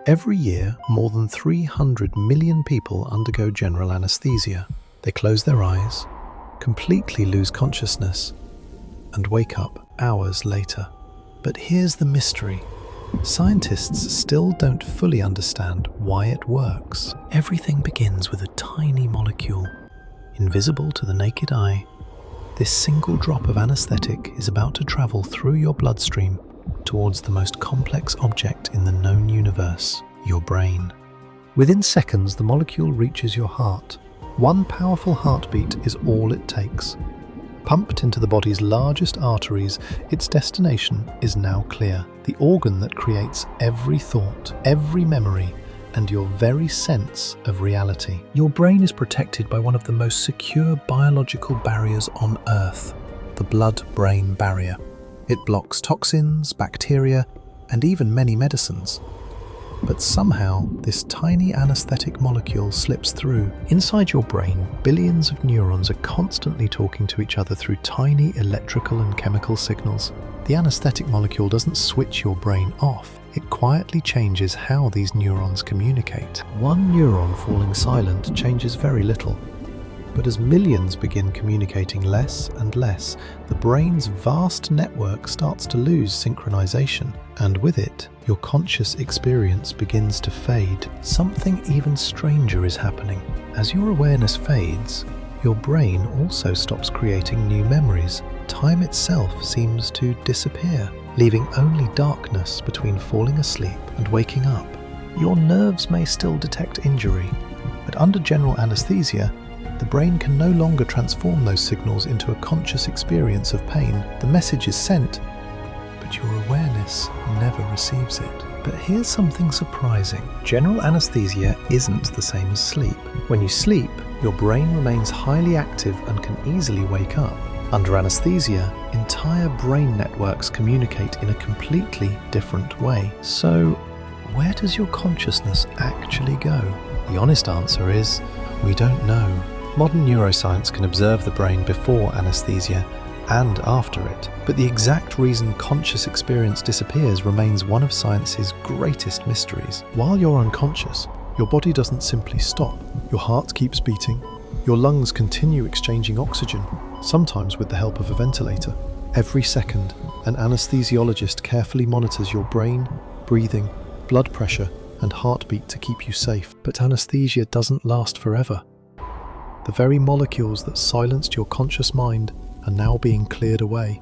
Every year, more than 300 million people undergo general anesthesia. They close their eyes, completely lose consciousness, and wake up hours later. But here's the mystery. Scientists still don't fully understand why it works. Everything begins with a tiny molecule, invisible to the naked eye. This single drop of anesthetic is about to travel through your bloodstream towards the most complex object in the known universe, your brain. Within seconds, the molecule reaches your heart. One powerful heartbeat is all it takes. Pumped into the body's largest arteries, its destination is now clear. The organ that creates every thought, every memory, and your very sense of reality. Your brain is protected by one of the most secure biological barriers on Earth, the blood-brain barrier. It blocks toxins, bacteria, and even many medicines. But somehow, this tiny anesthetic molecule slips through. Inside your brain, billions of neurons are constantly talking to each other through tiny electrical and chemical signals. The anesthetic molecule doesn't switch your brain off. It quietly changes how these neurons communicate. One neuron falling silent changes very little. But as millions begin communicating less and less, the brain's vast network starts to lose synchronization. And with it, your conscious experience begins to fade. Something even stranger is happening. As your awareness fades, your brain also stops creating new memories. Time itself seems to disappear, leaving only darkness between falling asleep and waking up. Your nerves may still detect injury, but under general anesthesia, the brain can no longer transform those signals into a conscious experience of pain. The message is sent, but your awareness never receives it. But here's something surprising. General anesthesia isn't the same as sleep. When you sleep, your brain remains highly active and can easily wake up. Under anesthesia, entire brain networks communicate in a completely different way. So, where does your consciousness actually go? The honest answer is, we don't know. Modern neuroscience can observe the brain before anesthesia and after it, but the exact reason conscious experience disappears remains one of science's greatest mysteries. While you're unconscious, your body doesn't simply stop. Your heart keeps beating, your lungs continue exchanging oxygen, sometimes with the help of a ventilator. Every second, an anesthesiologist carefully monitors your brain, breathing, blood pressure, and heartbeat to keep you safe. But anesthesia doesn't last forever. The very molecules that silenced your conscious mind are now being cleared away.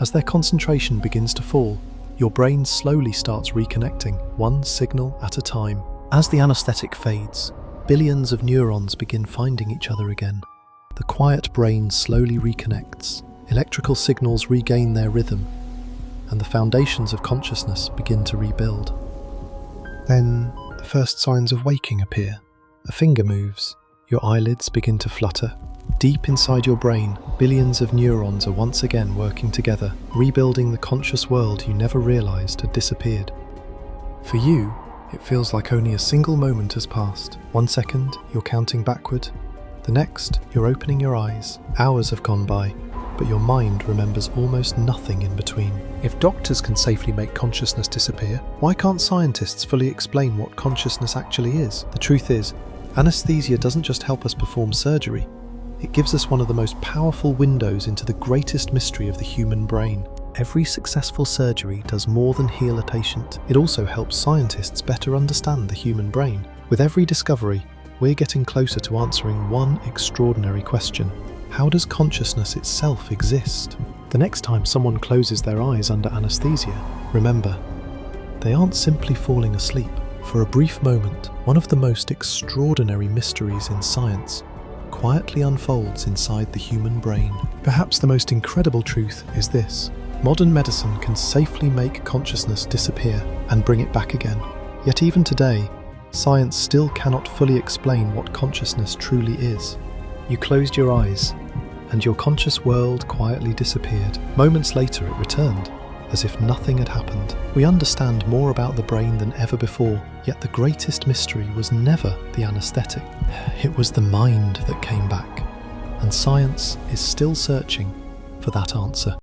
As their concentration begins to fall, your brain slowly starts reconnecting, one signal at a time. As the anesthetic fades, billions of neurons begin finding each other again. The quiet brain slowly reconnects, electrical signals regain their rhythm, and the foundations of consciousness begin to rebuild. Then, the first signs of waking appear. A finger moves, your eyelids begin to flutter. Deep inside your brain, billions of neurons are once again working together, rebuilding the conscious world you never realized had disappeared. For you, it feels like only a single moment has passed. 1 second, you're counting backward. The next, you're opening your eyes. Hours have gone by, but your mind remembers almost nothing in between. If doctors can safely make consciousness disappear, why can't scientists fully explain what consciousness actually is? The truth is, anesthesia doesn't just help us perform surgery. It gives us one of the most powerful windows into the greatest mystery of the human brain. Every successful surgery does more than heal a patient. It also helps scientists better understand the human brain. With every discovery, we're getting closer to answering one extraordinary question. How does consciousness itself exist? The next time someone closes their eyes under anesthesia, remember, they aren't simply falling asleep. For a brief moment, one of the most extraordinary mysteries in science quietly unfolds inside the human brain. Perhaps the most incredible truth is this: modern medicine can safely make consciousness disappear and bring it back again. Yet even today, science still cannot fully explain what consciousness truly is. You closed your eyes, and your conscious world quietly disappeared. Moments later, it returned, as if nothing had happened. We understand more about the brain than ever before, yet the greatest mystery was never the anesthetic. It was the mind that came back, and science is still searching for that answer.